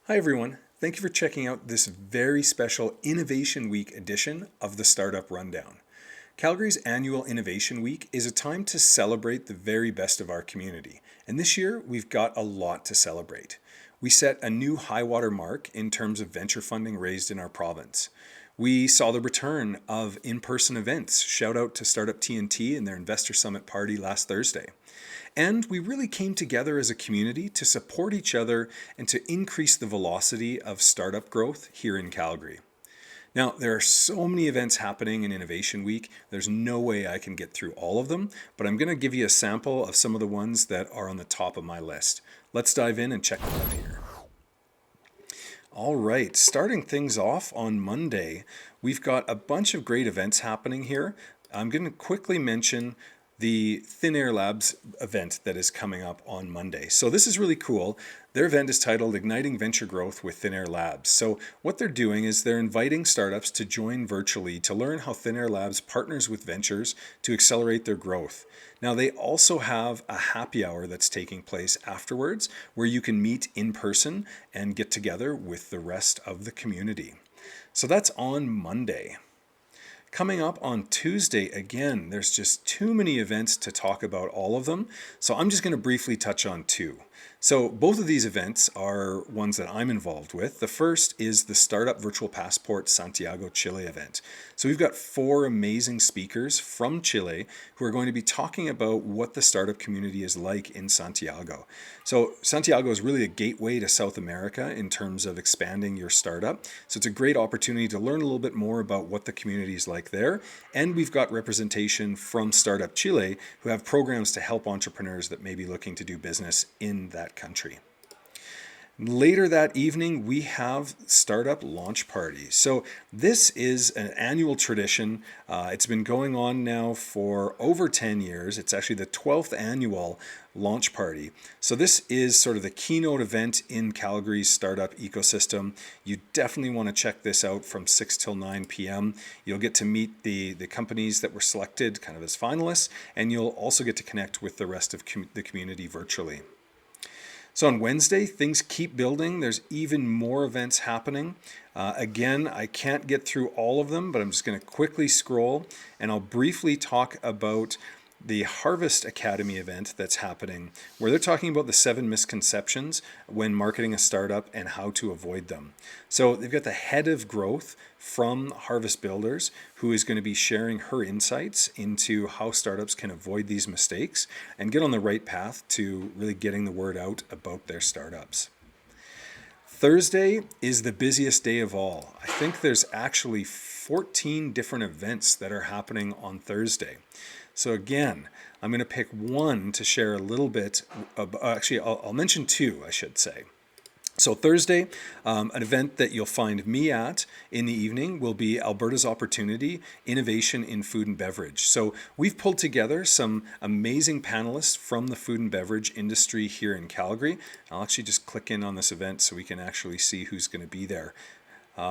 Hi everyone, thank you for checking out this very special Innovation Week edition of the Startup Rundown. Calgary's annual Innovation Week is a time to celebrate the very best of our community, and this year we've got a lot to celebrate. We set a new high-water mark in terms of venture funding raised in our province. We saw the return of in-person events. Shout out to Startup TNT and their Investor Summit party last Thursday. And we really came together as a community to support each other and to increase the velocity of startup growth here in Calgary. Now, there are so many events happening in Innovation Week, there's no way I can get through all of them, but I'm going to give you a sample of some of the ones that are on the top of my list. Let's dive in and check them out here. All right, starting things off on Monday, we've got a bunch of great events happening here. I'm going to quickly mention the Thin Air Labs event that is coming up on Monday. So this is really cool. Their event is titled Igniting Venture Growth with Thin Air Labs. So what they're doing is they're inviting startups to join virtually to learn how Thin Air Labs partners with ventures to accelerate their growth. Now they also have a happy hour that's taking place afterwards where you can meet in person and get together with the rest of the community. So that's on Monday. Coming up on Tuesday, again, there's just too many events to talk about all of them, so I'm just going to briefly touch on two. So both of these events are ones that I'm involved with. The first is the Startup Virtual Passport Santiago, Chile event. So we've got 4 amazing speakers from Chile who are going to be talking about what the startup community is like in Santiago. So Santiago is really a gateway to South America in terms of expanding your startup. So it's a great opportunity to learn a little bit more about what the community is like there. And we've got representation from Startup Chile who have programs to help entrepreneurs that may be looking to do business in that country. Later that evening, we have startup launch parties. So this is an annual tradition. It's been going on now for over 10 years. It's actually the 12th annual launch party. So this is sort of the keynote event in Calgary's startup ecosystem. You definitely want to check this out from 6 till 9 p.m. You'll get to meet the companies that were selected kind of as finalists, and you'll also get to connect with the rest of the community virtually. So on Wednesday, things keep building. There's even more events happening. Again, I can't get through all of them, but I'm just going to quickly scroll and I'll briefly talk about the Harvest Academy event that's happening, where they're talking about the 7 misconceptions when marketing a startup and how to avoid them. So they've got the head of growth from Harvest Builders, who is going to be sharing her insights into how startups can avoid these mistakes and get on the right path to really getting the word out about their startups. Thursday is the busiest day of all. I think there's actually 14 different events that are happening on Thursday. So again, I'm going to pick one to share a little bit. I'll mention 2, I should say. So Thursday, an event that you'll find me at in the evening will be Alberta's Opportunity, Innovation in Food and Beverage. So we've pulled together some amazing panelists from the food and beverage industry here in Calgary. I'll actually just click in on this event so we can actually see who's going to be there.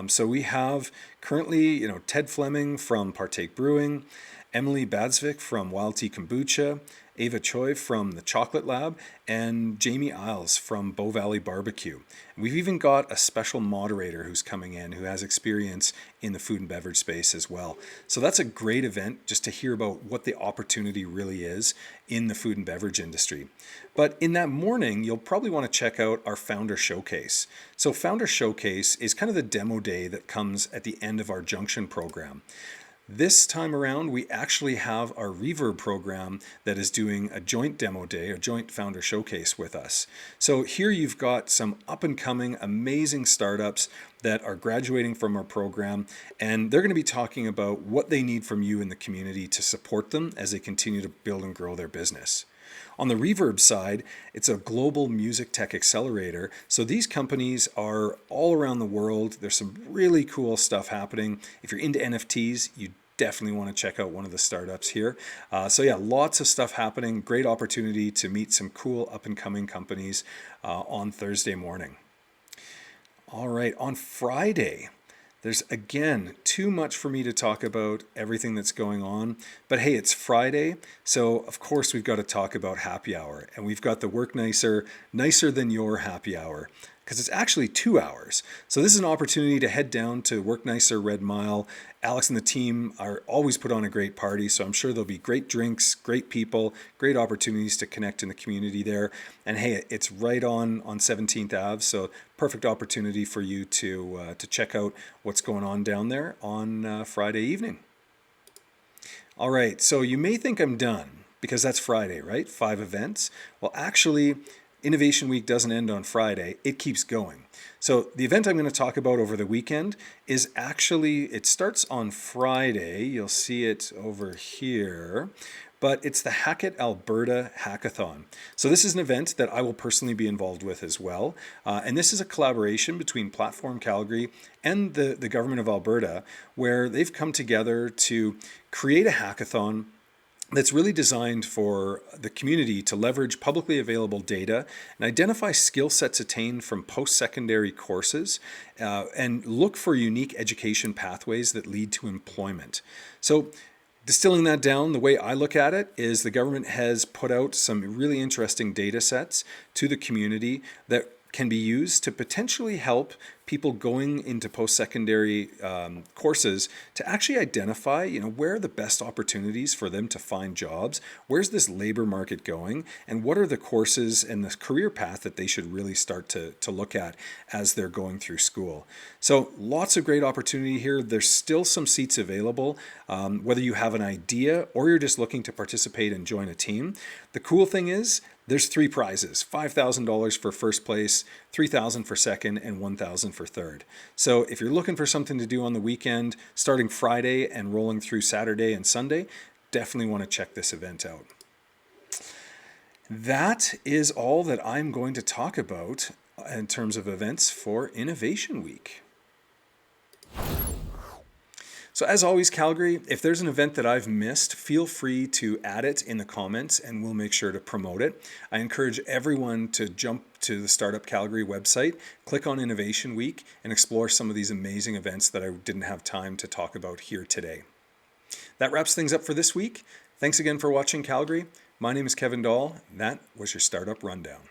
So we have currently, Ted Fleming from Partake Brewing, Emily Badsvik from Wild Tea Kombucha, Ava Choi from the Chocolate Lab, and Jamie Isles from Bow Valley Barbecue. We've even got a special moderator who's coming in who has experience in the food and beverage space as well. So that's a great event just to hear about what the opportunity really is in the food and beverage industry. But in that morning, you'll probably want to check out our Founder Showcase. So Founder Showcase is kind of the demo day that comes at the end of our Junction program. This time around, we actually have our Reverb program that is doing a joint demo day, a joint founder showcase with us. So here you've got some up and coming amazing startups that are graduating from our program, and they're going to be talking about what they need from you in the community to support them as they continue to build and grow their business. On the Reverb side, it's a global music tech accelerator. So these companies are all around the world. There's some really cool stuff happening. If you're into NFTs, you definitely want to check out one of the startups here. So yeah, lots of stuff happening. Great opportunity to meet some cool up and coming companies on Thursday morning. All right, on Friday, there's, again, too much for me to talk about everything that's going on. But hey, it's Friday, so of course we've got to talk about happy hour. And we've got the Work Nicer, Nicer Than Your happy hour because it's actually 2 hours. So this is an opportunity to head down to Work Nicer Red Mile. Alex and the team are always put on a great party, so I'm sure there'll be great drinks, great people, great opportunities to connect in the community there. And hey, it's right on 17th Ave, so perfect opportunity for you to check out what's going on down there on Friday evening. All right, so you may think I'm done because that's Friday, right? 5 events. Well, actually, Innovation Week doesn't end on Friday. It keeps going. So the event I'm going to talk about over the weekend is actually, it starts on Friday. You'll see it over here. But it's the Hackett Alberta Hackathon. So this is an event that I will personally be involved with as well. And this is a collaboration between Platform Calgary and the government of Alberta, where they've come together to create a hackathon that's really designed for the community to leverage publicly available data and identify skill sets attained from post-secondary courses and look for unique education pathways that lead to employment. So distilling that down, the way I look at it is the government has put out some really interesting data sets to the community that can be used to potentially help people going into post-secondary courses to actually identify, where are the best opportunities for them to find jobs, where's this labor market going, and what are the courses and the career path that they should really start to look at as they're going through school. So lots of great opportunity here. There's still some seats available, whether you have an idea or you're just looking to participate and join a team. The cool thing is, there's 3 prizes, $5,000 for first place, $3,000 for second, and $1,000 for third. So if you're looking for something to do on the weekend, starting Friday and rolling through Saturday and Sunday, definitely want to check this event out. That is all that I'm going to talk about in terms of events for Innovation Week. So as always, Calgary, if there's an event that I've missed, feel free to add it in the comments and we'll make sure to promote it. I encourage everyone to jump to the Startup Calgary website, click on Innovation Week, and explore some of these amazing events that I didn't have time to talk about here today. That wraps things up for this week. Thanks again for watching, Calgary. My name is Kevin Dahl, and that was your Startup Rundown.